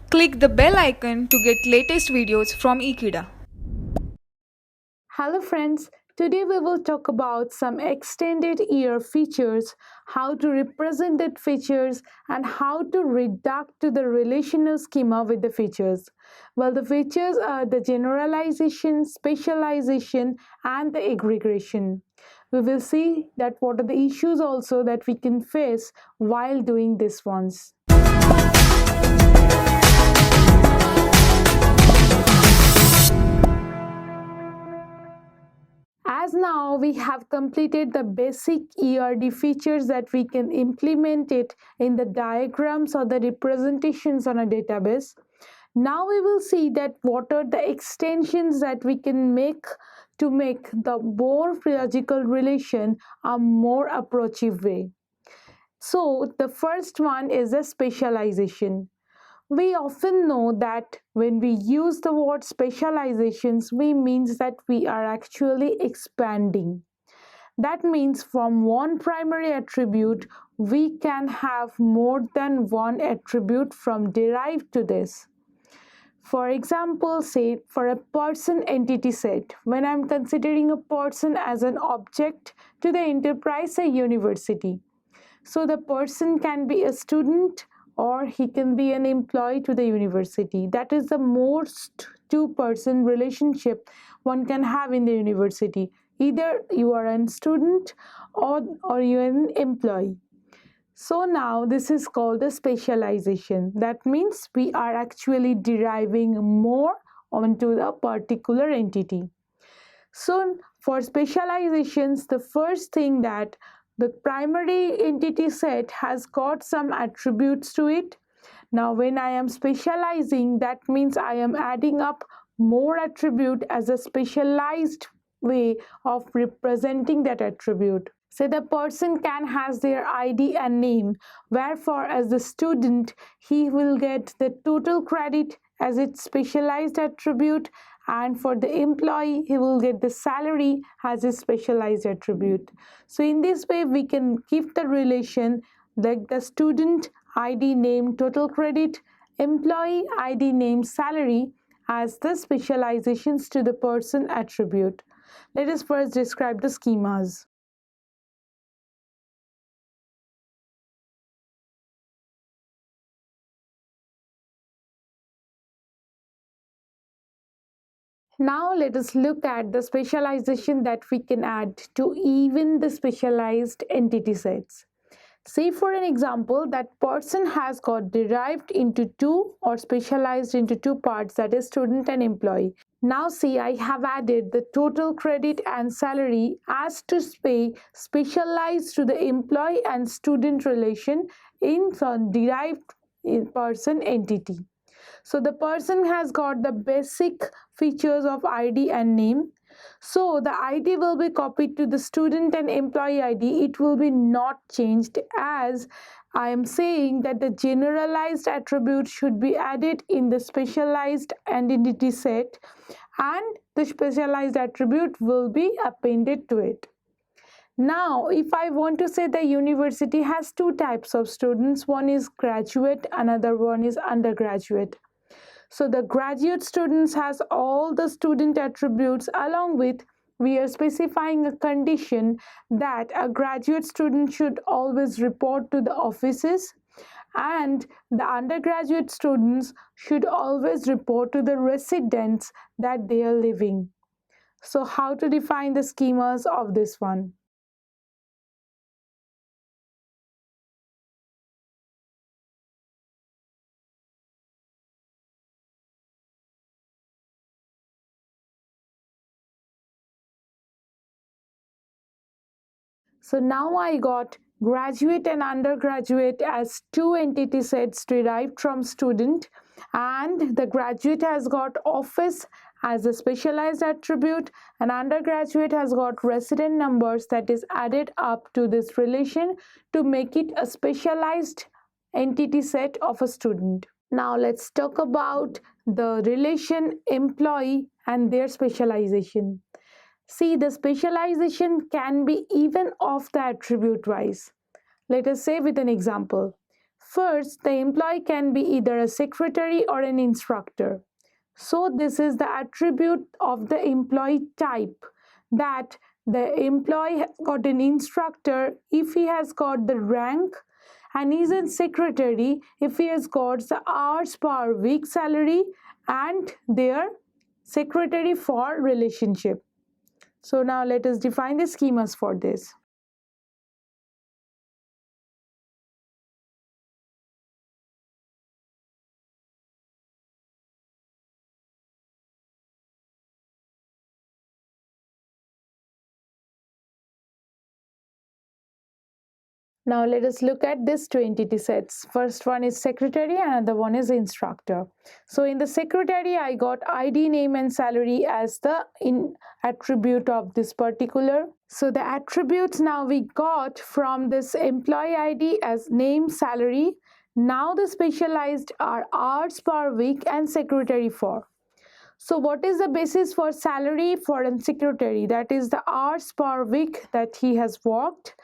Click the bell icon to get latest videos from Ekeeda. Hello friends, today we will talk about some extended year features, how to represent that features and how to reduce to the relational schema with the features. Well, the features are the generalization, specialization and the aggregation. We will see that what are the issues also that we can face while doing this ones. As now we have completed the basic ERD features that we can implement it in the diagrams or the representations on a database. Now we will see that what are the extensions that we can make to make the more logical relation a more approachable way. So the first one is the specialization. We often know that when we use the word specializations, we means that we are actually expanding. That means from one primary attribute, we can have more than one attribute from derived to this. For example, say for a person entity set, when I'm considering a person as an object to the enterprise, a university. So the person can be a student or he can be an employee to the university. That is the most two-person relationship one can have in the university. Either you are a student or you are an employee. So now this is called the specialization. That means we are actually deriving more onto the particular entity. So for specializations, the first thing that the primary entity set has got some attributes to it. Now when I am specializing, that means I am adding up more attribute as a specialized way of representing that attribute. Say the person can has their ID and name, wherefore as the student he will get the total credit as its specialized attribute, and for the employee he will get the salary as a specialized attribute. So in this way we can keep the relation like the student ID name total credit, employee ID name salary as the specializations to the person attribute. Let us first describe the schemas. Now let us look at the specialization that we can add to even the specialized entity sets. Say for an example that person has got derived into two or specialized into two parts, that is student and employee. Now see, I have added the total credit and salary as to pay specialized to the employee and student relation in some derived person entity. So the person has got the basic features of ID and name. So the ID will be copied to the student and employee ID. It will be not changed, as I am saying that the generalized attribute should be added in the specialized identity set and the specialized attribute will be appended to it. Now, if I want to say the university has two types of students, one is graduate, another one is undergraduate. So the graduate students has all the student attributes, along with we are specifying a condition that a graduate student should always report to the offices and the undergraduate students should always report to the residents that they are living. So how to define the schemas of this one? So now I got graduate and undergraduate as two entity sets derived from student, and the graduate has got office as a specialized attribute and undergraduate has got resident numbers that is added up to this relation to make it a specialized entity set of a student. Now let's talk about the relation employee and their specialization. See, the specialization can be even of the attribute wise. Let us say with an example. First, the employee can be either a secretary or an instructor. So this is the attribute of the employee type, that the employee has got an instructor if he has got the rank, and he's a secretary if he has got the hours per week salary and their secretary for relationship. So now let us define the schemas for this. Now let us look at these two entity sets. First one is secretary and another one is instructor. So in the secretary, I got ID, name and salary as the attribute of this particular. So the attributes now we got from this employee ID as name, salary. Now the specialized are hours per week and secretary for. So what is the basis for salary for a secretary? That is the hours per week that he has worked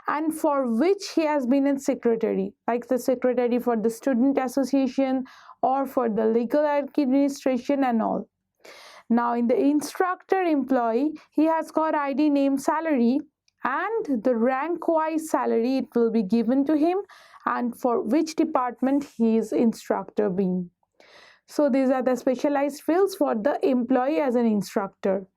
and for which he has been a secretary, like the secretary for the student association or for the legal administration and all. Now in the instructor employee, he has got ID, name, salary, and the rank wise salary it will be given to him and for which department he is instructor being. So these are the specialized fields for the employee as an instructor.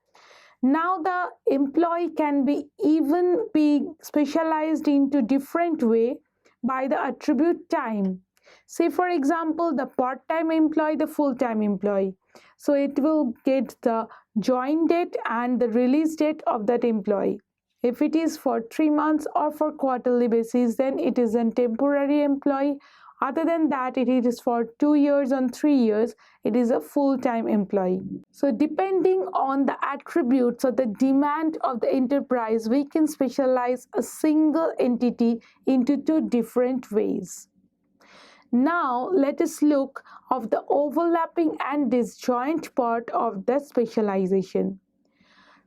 Now the employee can be even be specialized into different way by the attribute time. Say for example the part-time employee, the full-time employee. So it will get the join date and the release date of that employee. If it is for 3 months or for quarterly basis, then it is a temporary employee. Other than that, it is for 2 years and 3 years, it is a full-time employee. So depending on the attributes or the demand of the enterprise, we can specialize a single entity into 2 different ways. Now let us look of the overlapping and disjoint part of the specialization.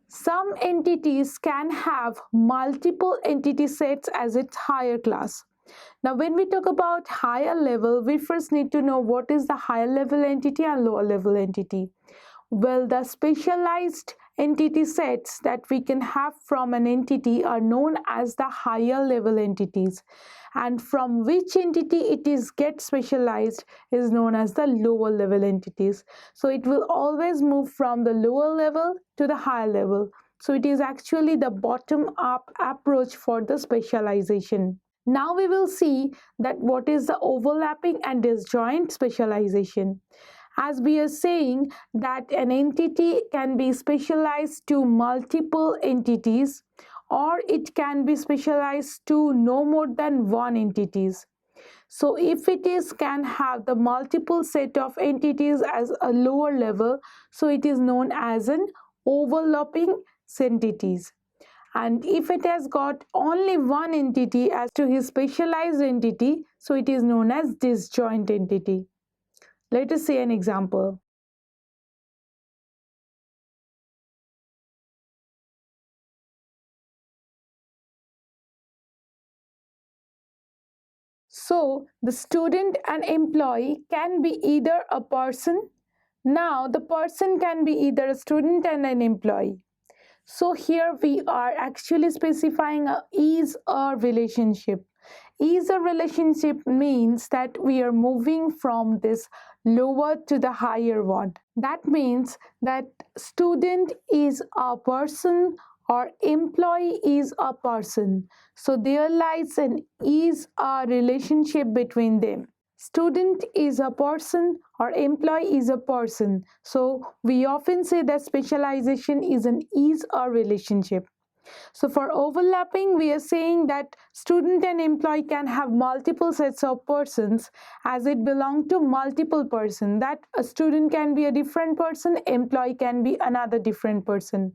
Some entities can have multiple entity sets as its higher class. Now when we talk about higher level, we first need to know what is the higher level entity and lower level entity. Well, the specialized entity sets that we can have from an entity are known as the higher level entities, and from which entity it is get specialized is known as the lower level entities. So it will always move from the lower level to the higher level. So it is actually the bottom up approach for the specialization. Now we will see that what is the overlapping and disjoint specialization. As we are saying that an entity can be specialized to multiple entities or it can be specialized to no more than one entities. So if it is can have the multiple set of entities as a lower level, so it is known as an overlapping entities. And if it has got only one entity as to his specialized entity, so it is known as disjoint entity. Let us see an example. So the student and employee can be either a person. Now the person can be either a student and an employee. So here we are actually specifying a is a relationship. Is a relationship means that we are moving from this lower to the higher one. That means that student is a person or employee is a person. So there lies an is a relationship between them. Student is a person or employee is a person. So we often say that specialization is an is a relationship. So for overlapping, we are saying that student and employee can have multiple sets of persons as it belongs to multiple person. That a student can be a different person, employee can be another different person.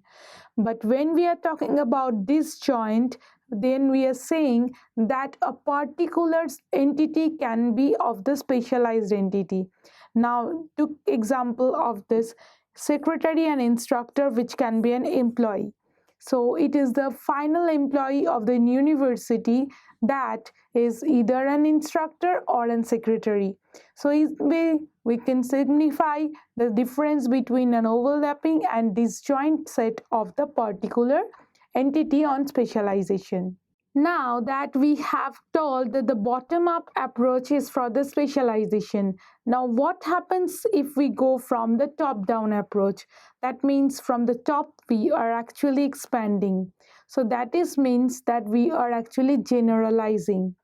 But when we are talking about disjoint, then we are saying that a particular entity can be of the specialized entity. Now, to example of this, secretary and instructor, which can be an employee. So it is the final employee of the university that is either an instructor or an secretary. So we can signify the difference between an overlapping and disjoint set of the particular entity on specialization. Now that we have told that the bottom-up approach is for the specialization, now what happens if we go from the top-down approach? That means from the top we are actually expanding. So that means that we are actually generalizing.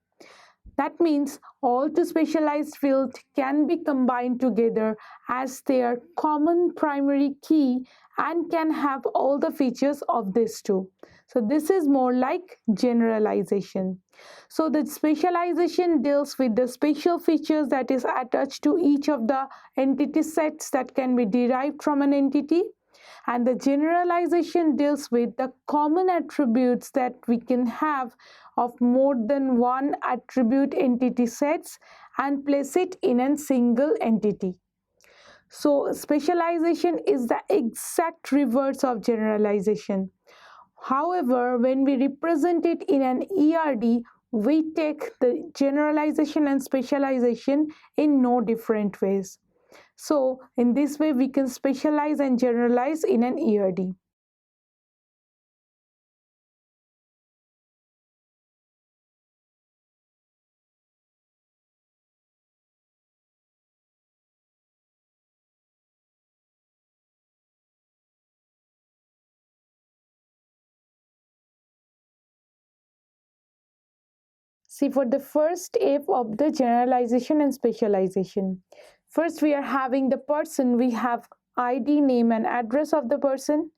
That means all the specialized fields can be combined together as their common primary key and can have all the features of this too. So this is more like generalization. So the specialization deals with the special features that is attached to each of the entity sets that can be derived from an entity, and the generalization deals with the common attributes that we can have of more than one attribute entity sets and place it in a single entity. So specialization is the exact reverse of generalization. However, when we represent it in an ERD, we take the generalization and specialization in no different ways. So in this way we can specialize and generalize in an ERD. See, for the first step of the generalization and specialization, first we are having the person, we have ID, name and address of the person.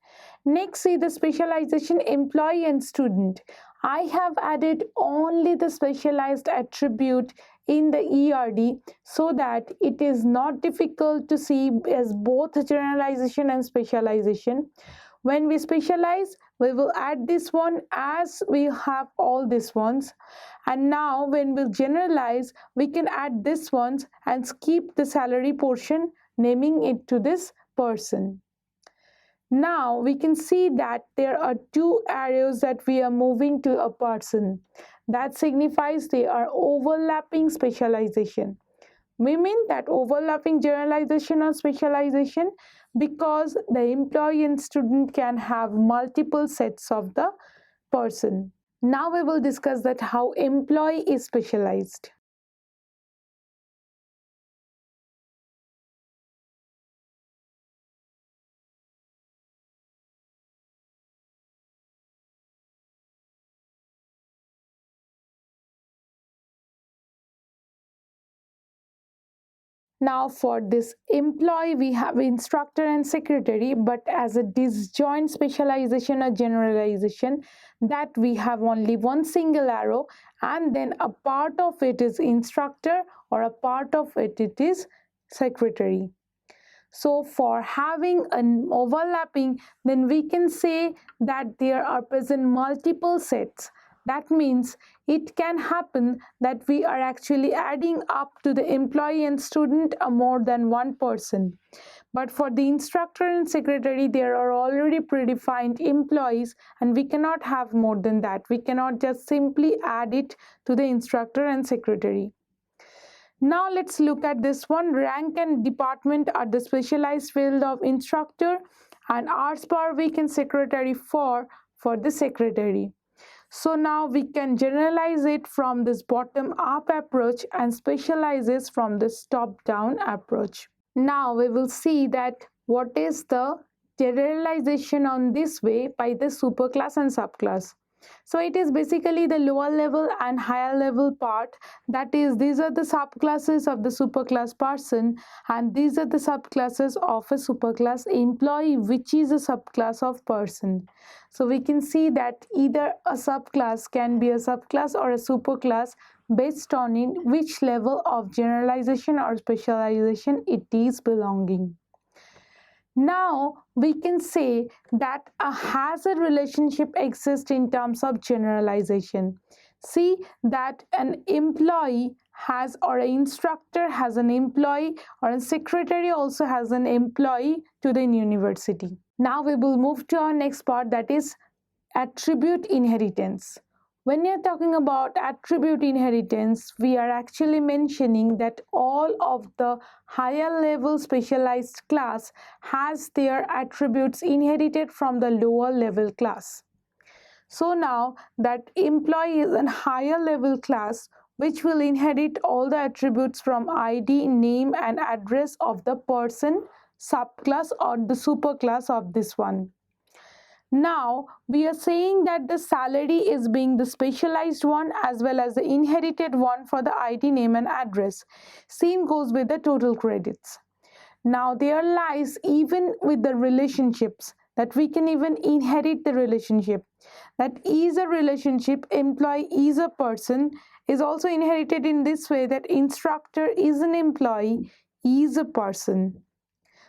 Next, see the specialization, employee and student. I have added only the specialized attribute in the ERD so that it is not difficult to see as both generalization and specialization. When we specialize, we will add this one as we have all these ones. And now when we generalize, we can add this ones and skip the salary portion, naming it to this person. Now we can see that there are two arrows that we are moving to a person. That signifies they are overlapping specialization. We mean that overlapping generalization or specialization because the employee and student can have multiple sets of the person. Now we will discuss that how employee is specialized. Now for this employee, we have instructor and secretary, but as a disjoint specialization or generalization, that we have only one single arrow and then a part of it is instructor or a part of it is secretary. So for having an overlapping, then we can say that there are present multiple sets. That means it can happen that we are actually adding up to the employee and student more than one person. But for the instructor and secretary, there are already predefined employees and we cannot have more than that. We cannot just simply add it to the instructor and secretary. Now let's look at this one. Rank and department are the specialized field of instructor and hours per week and secretary for the secretary. So now we can generalize it from this bottom up approach and specializes from this top down approach. Now we will see that what is the generalization on this way by the superclass and subclass. So it is basically the lower level and higher level part, that is these are the subclasses of the superclass person and these are the subclasses of a superclass employee, which is a subclass of person. So we can see that either a subclass can be a subclass or a superclass based on in which level of generalization or specialization it is belonging. Now we can say that a hazard relationship exists in terms of generalization. See that an employee has or an instructor has an employee or a secretary also has an employee to the university. Now we will move to our next part, that is attribute inheritance. When you're talking about attribute inheritance, we are actually mentioning that all of the higher level specialized class has their attributes inherited from the lower level class. So now that employee is a higher level class which will inherit all the attributes from ID, name and address of the person, subclass or the superclass of this one. Now we are saying that the salary is being the specialized one as well as the inherited one for the ID, name and address. Same goes with the total credits. Now there lies even with the relationships that we can even inherit the relationship. That is a relationship, employee is a person is also inherited in this way that instructor is an employee, is a person.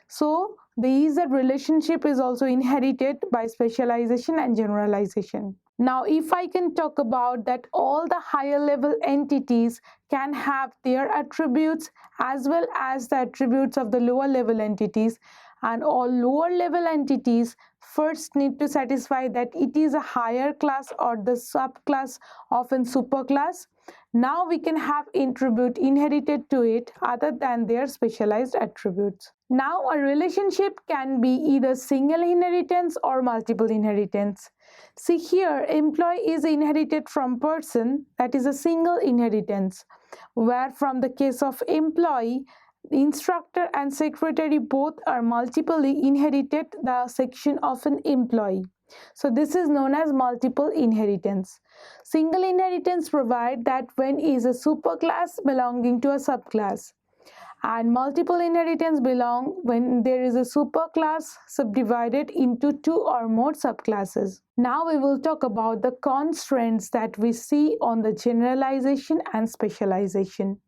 So the is a relationship is also inherited by specialization and generalization. Now if I can talk about that all the higher level entities can have their attributes as well as the attributes of the lower level entities, and all lower level entities first need to satisfy that it is a higher class or the subclass of a superclass. Now we can have attribute inherited to it other than their specialized attributes. Now a relationship can be either single inheritance or multiple inheritance. See here, employee is inherited from person, that is a single inheritance, where from the case of employee, instructor and secretary both are multiply inherited the section of an employee. So this is known as multiple inheritance. Single inheritance provide that when is a superclass belonging to a subclass, and multiple inheritance belong when there is a superclass subdivided into two or more subclasses. Now we will talk about the constraints that we see on the generalization and specialization.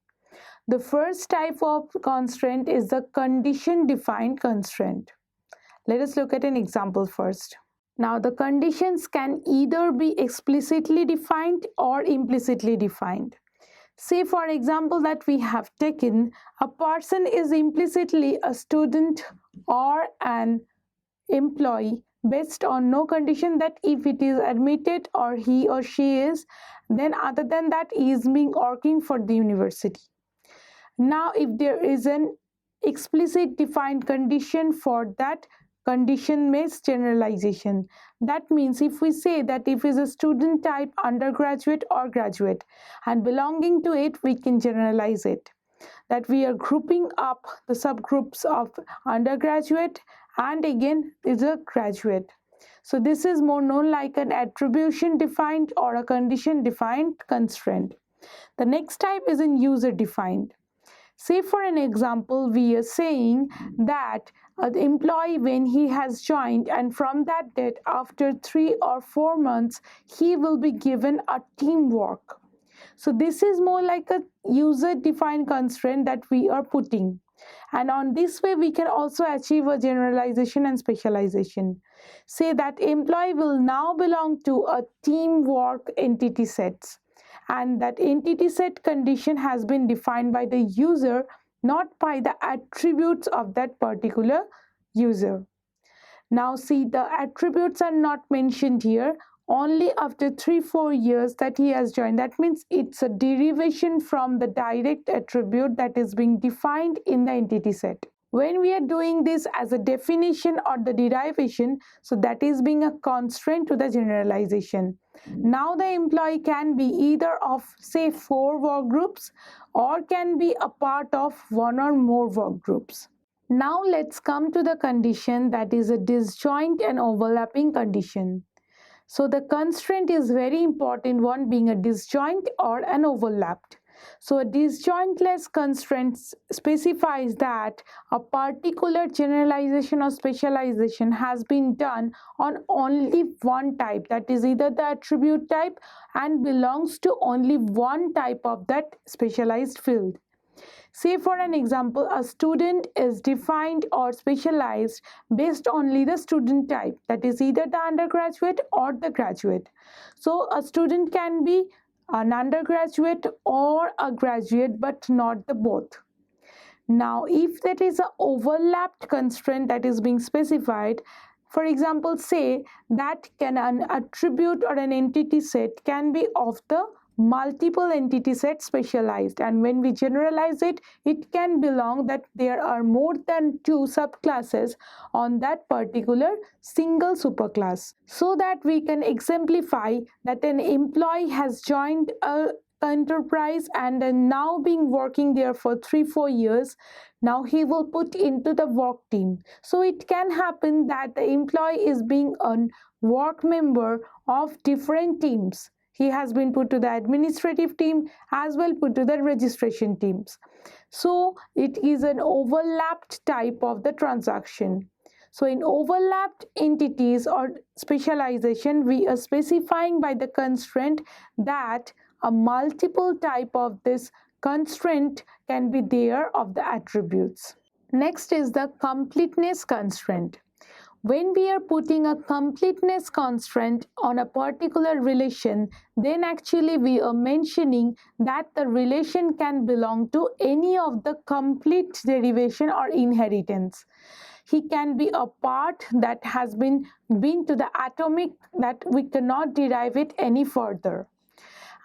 The first type of constraint is the condition defined constraint. Let us look at an example first. Now the conditions can either be explicitly defined or implicitly defined. Say for example that we have taken a person is implicitly a student or an employee based on no condition that if it is admitted or he or she is, then other than that he is being working for the university. Now if there is an explicit defined condition for that, condition makes generalization. That means if we say that if is a student type undergraduate or graduate and belonging to it, we can generalize it. That we are grouping up the subgroups of undergraduate and again is a graduate. So this is more known like an attribution defined or a condition defined constraint. The next type is in user defined. Say for an example, we are saying that the employee when he has joined and from that date after 3 or 4 months, he will be given a teamwork. So this is more like a user defined constraint that we are putting. And on this way, we can also achieve a generalization and specialization. Say that employee will now belong to a teamwork entity sets. And that entity set condition has been defined by the user, not by the attributes of that particular user. Now see, the attributes are not mentioned here, only after 3-4 years that he has joined. That means it's a derivation from the direct attribute that is being defined in the entity set. When we are doing this as a definition or the derivation, so that is being a constraint to the generalization. Now the employee can be either of say 4 work groups or can be a part of 1 or more work groups. Now let's come to the condition that is a disjoint and overlapping condition. So the constraint is very important one, being a disjoint or an overlapped. So a disjointless constraint specifies that a particular generalization or specialization has been done on only one type, that is either the attribute type and belongs to only one type of that specialized field. Say for an example, a student is defined or specialized based only the student type, that is either the undergraduate or the graduate. So a student can be an undergraduate or a graduate but not the both. Now if that is an overlapped constraint that is being specified, For example, say that an attribute or an entity set can be of the multiple entity set specialized, and when we generalize it, it can belong that there are more than two subclasses on that particular single superclass. So that we can exemplify that an employee has joined a enterprise and now being working there for 3-4 years. Now he will put into the work team. So it can happen that the employee is being a work member of different teams. He has been put to the administrative team as well put to the registration teams. So it is an overlapped type of the transaction. So in overlapped entities or specialization, we are specifying by the constraint that a multiple type of this constraint can be there of the attributes. Next is the completeness constraint. When we are putting a completeness constraint on a particular relation, then actually we are mentioning that the relation can belong to any of the complete derivation or inheritance. He can be a part that has been to the atomic that we cannot derive it any further.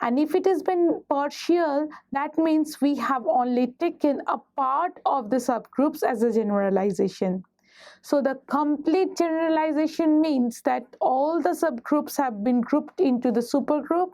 And if it has been partial, that means we have only taken a part of the subgroups as a generalization. So the complete generalization means that all the subgroups have been grouped into the supergroup,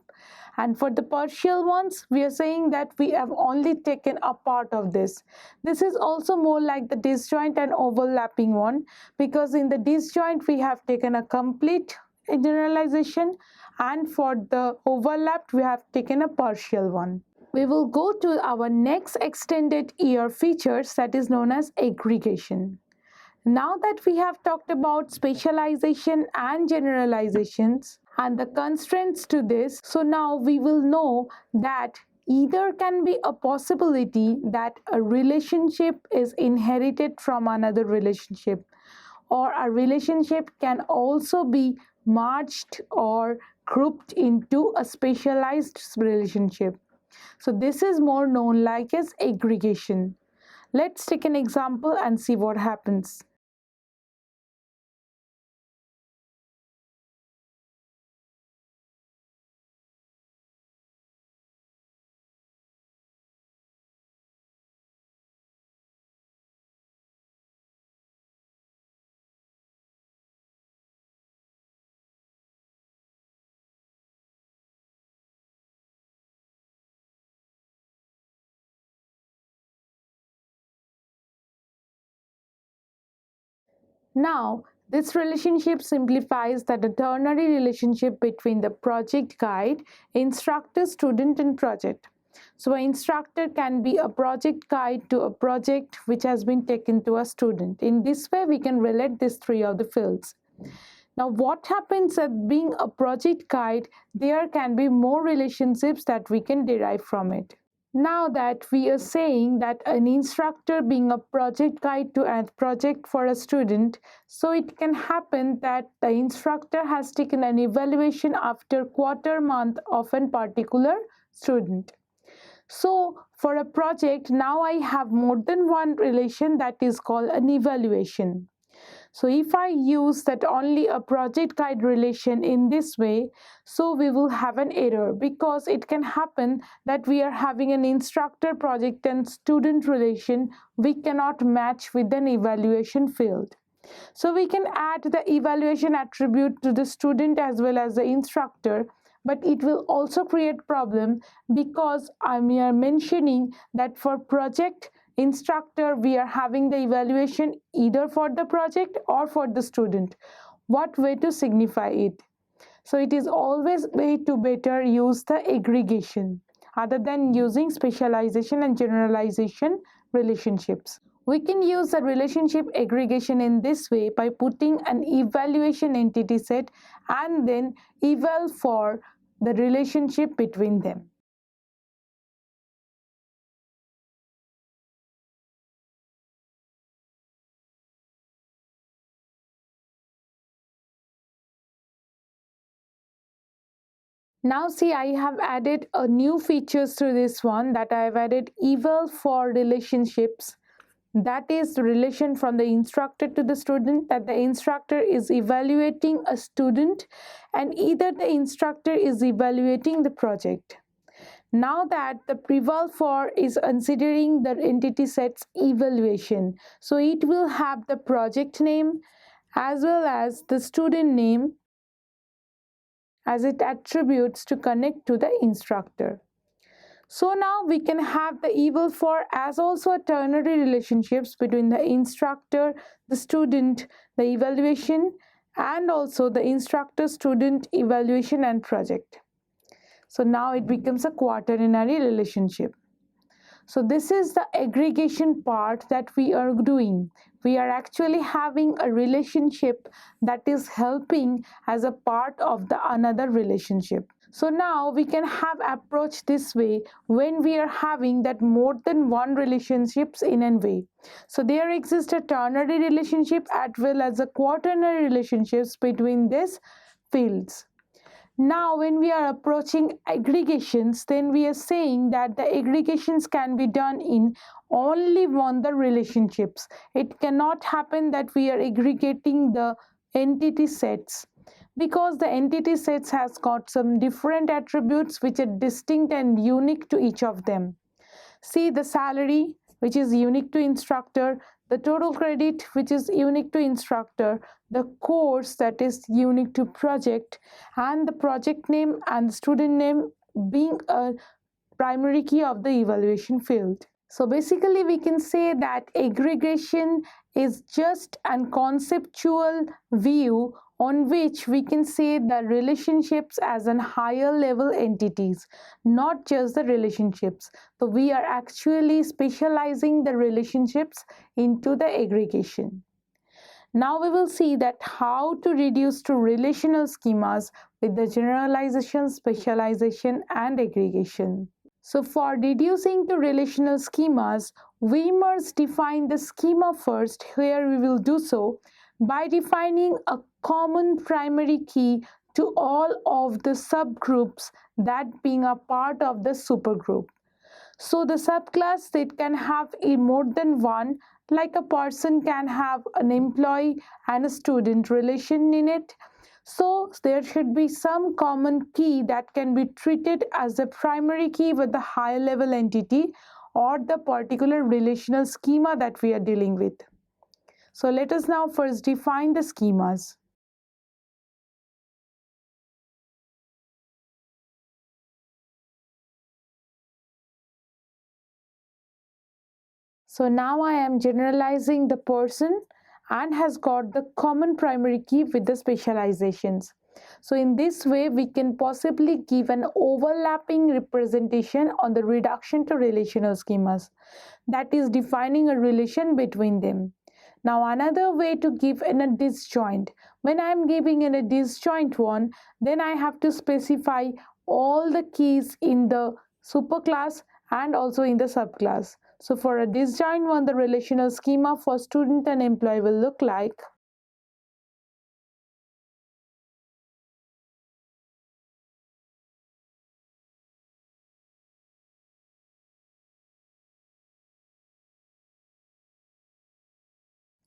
and for the partial ones we are saying that we have only taken a part of this. This is also more like the disjoint and overlapping one, because in the disjoint we have taken a complete generalization, and for the overlapped we have taken a partial one. We will go to our next extended ER features, that is known as aggregation. Now that we have talked about specialization and generalizations and the constraints to this, so now we will know that either can be a possibility that a relationship is inherited from another relationship, or a relationship can also be merged or grouped into a specialized relationship. So this is more known like as aggregation. Let's take an example and see what happens. Now, this relationship simplifies that the ternary relationship between the project guide, instructor, student, and project. So, an instructor can be a project guide to a project which has been taken to a student. In this way, we can relate these three of the fields. Now, what happens at being a project guide, there can be more relationships that we can derive from it. Now that we are saying that an instructor being a project guide to a project for a student, so it can happen that the instructor has taken an evaluation after quarter month of a particular student. So for a project, now I have more than one relation that is called an evaluation. So if I use that only a project guide relation in this way, so we will have an error, because it can happen that we are having an instructor project and student relation we cannot match with an evaluation field. So we can add the evaluation attribute to the student as well as the instructor, but it will also create problem, because I'm here mentioning that for project instructor we are having the evaluation either for the project or for the student. What way to signify it? So it is always way to better use the aggregation other than using specialization and generalization relationships. We can use the relationship aggregation in this way by putting an evaluation entity set and then eval for the relationship between them. Now see, I have added a new features to this one, that I have added eval for relationships. That is the relation from the instructor to the student, that the instructor is evaluating a student and either the instructor is evaluating the project. Now that the preval for is considering the entity set's evaluation, so it will have the project name as well as the student name as it attributes to connect to the instructor. So now we can have the eval for as also a ternary relationships between the instructor, the student, the evaluation, and also the instructor student evaluation and project. So now it becomes a quaternary relationship. So this is the aggregation part that we are doing. We are actually having a relationship that is helping as a part of the another relationship. So now we can have approach this way when we are having that more than one relationships in a way. So there exists a ternary relationship as well as a quaternary relationships between these fields. Now, when we are approaching aggregations, then we are saying that the aggregations can be done in only one the relationships. It cannot happen that we are aggregating the entity sets because the entity sets has got some different attributes which are distinct and unique to each of them. See the salary, which is unique to instructor, the total credit, which is unique to instructor, the course that is unique to project, and the project name and the student name being a primary key of the evaluation field. So basically we can say that aggregation is just a conceptual view on which we can say the relationships as an higher level entities, not just the relationships. So we are actually specializing the relationships into the aggregation. Now we will see that how to reduce to relational schemas with the generalization, specialization and aggregation. So for reducing to relational schemas, we must define the schema first. Here we will do so by defining a common primary key to all of the subgroups that being a part of the supergroup. So the subclass it can have a more than one, like a person can have an employee and a student relation in it. So there should be some common key that can be treated as a primary key with the higher level entity or the particular relational schema that we are dealing with. So let us now first define the schemas. So now I am generalizing the person and has got the common primary key with the specializations. So in this way we can possibly give an overlapping representation on the reduction to relational schemas, that is defining a relation between them. Now another way to give in a disjoint. When I am giving in a disjoint one, then I have to specify all the keys in the superclass and also in the subclass. So for a disjoint one, the relational schema for student and employee will look like.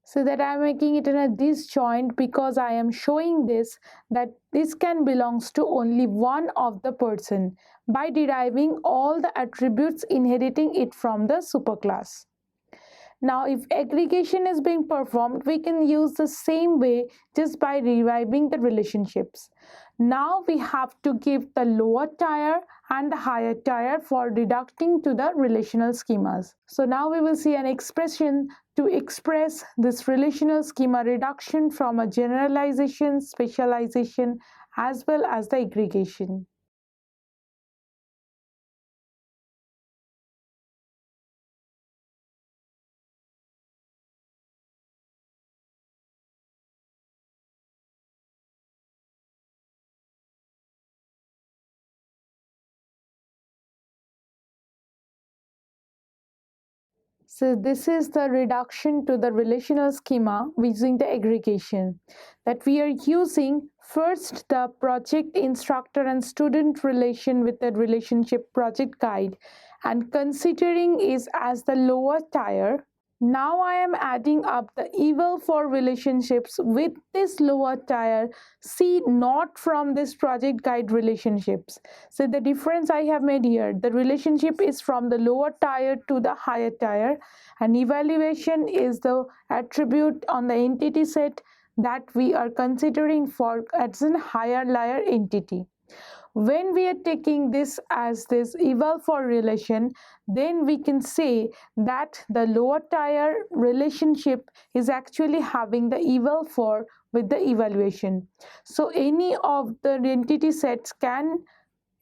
So that I am making it in a disjoint because I am showing this that this can belongs to only one of the person by deriving all the attributes inheriting it from the superclass. Now if aggregation is being performed, we can use the same way just by reviving the relationships. Now we have to give the lower tier and the higher tier for deducting to the relational schemas. So now we will see an expression to express this relational schema reduction from a generalization, specialization as well as the aggregation. So this is the reduction to the relational schema using the aggregation, that we are using first the project instructor and student relation with the relationship project guide and considering is as the lower tier. Now I am adding up the eval for relationships with this lower tier. See, not from this project guide relationships. So the difference I have made here, the relationship is from the lower tier to the higher tier, and evaluation is the attribute on the entity set that we are considering for as a higher layer entity. When we are taking this as this eval for relation, then we can say that the lower tier relationship is actually having the eval for with the evaluation. So any of the entity sets can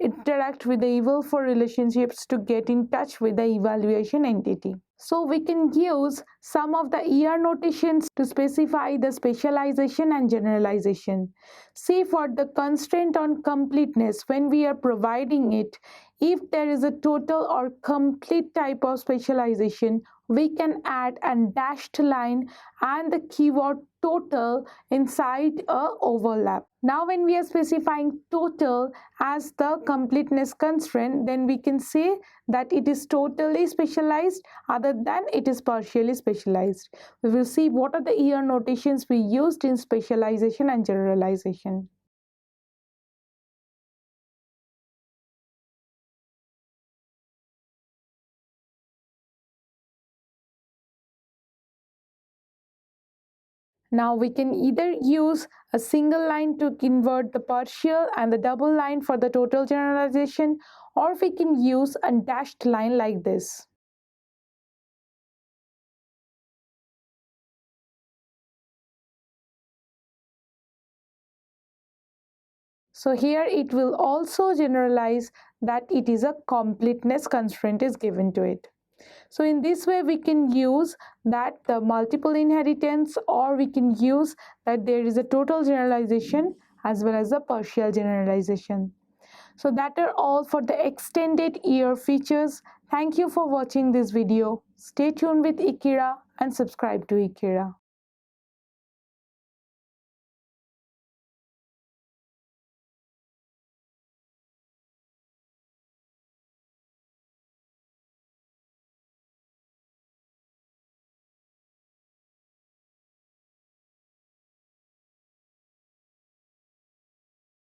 interact with the eval for relationships to get in touch with the evaluation entity. So we can use some of the ER notations to specify the specialization and generalization. See, for the constraint on completeness, when we are providing it, if there is a total or complete type of specialization, we can add a dashed line and the keyword total inside a overlap. Now when we are specifying total as the completeness constraint, then we can say that it is totally specialized other than it is partially specialized. We will see what are the ER notations we used in specialization and generalization. Now we can either use a single line to convert the partial and the double line for the total generalization, or we can use a dashed line like this. So here it will also generalize that it is a completeness constraint is given to it. So in this way we can use that the multiple inheritance, or we can use that there is a total generalization as well as a partial generalization. So that are all for the extended ER features. Thank you for watching this video. Stay tuned with Ekeeda and subscribe to Ekeeda.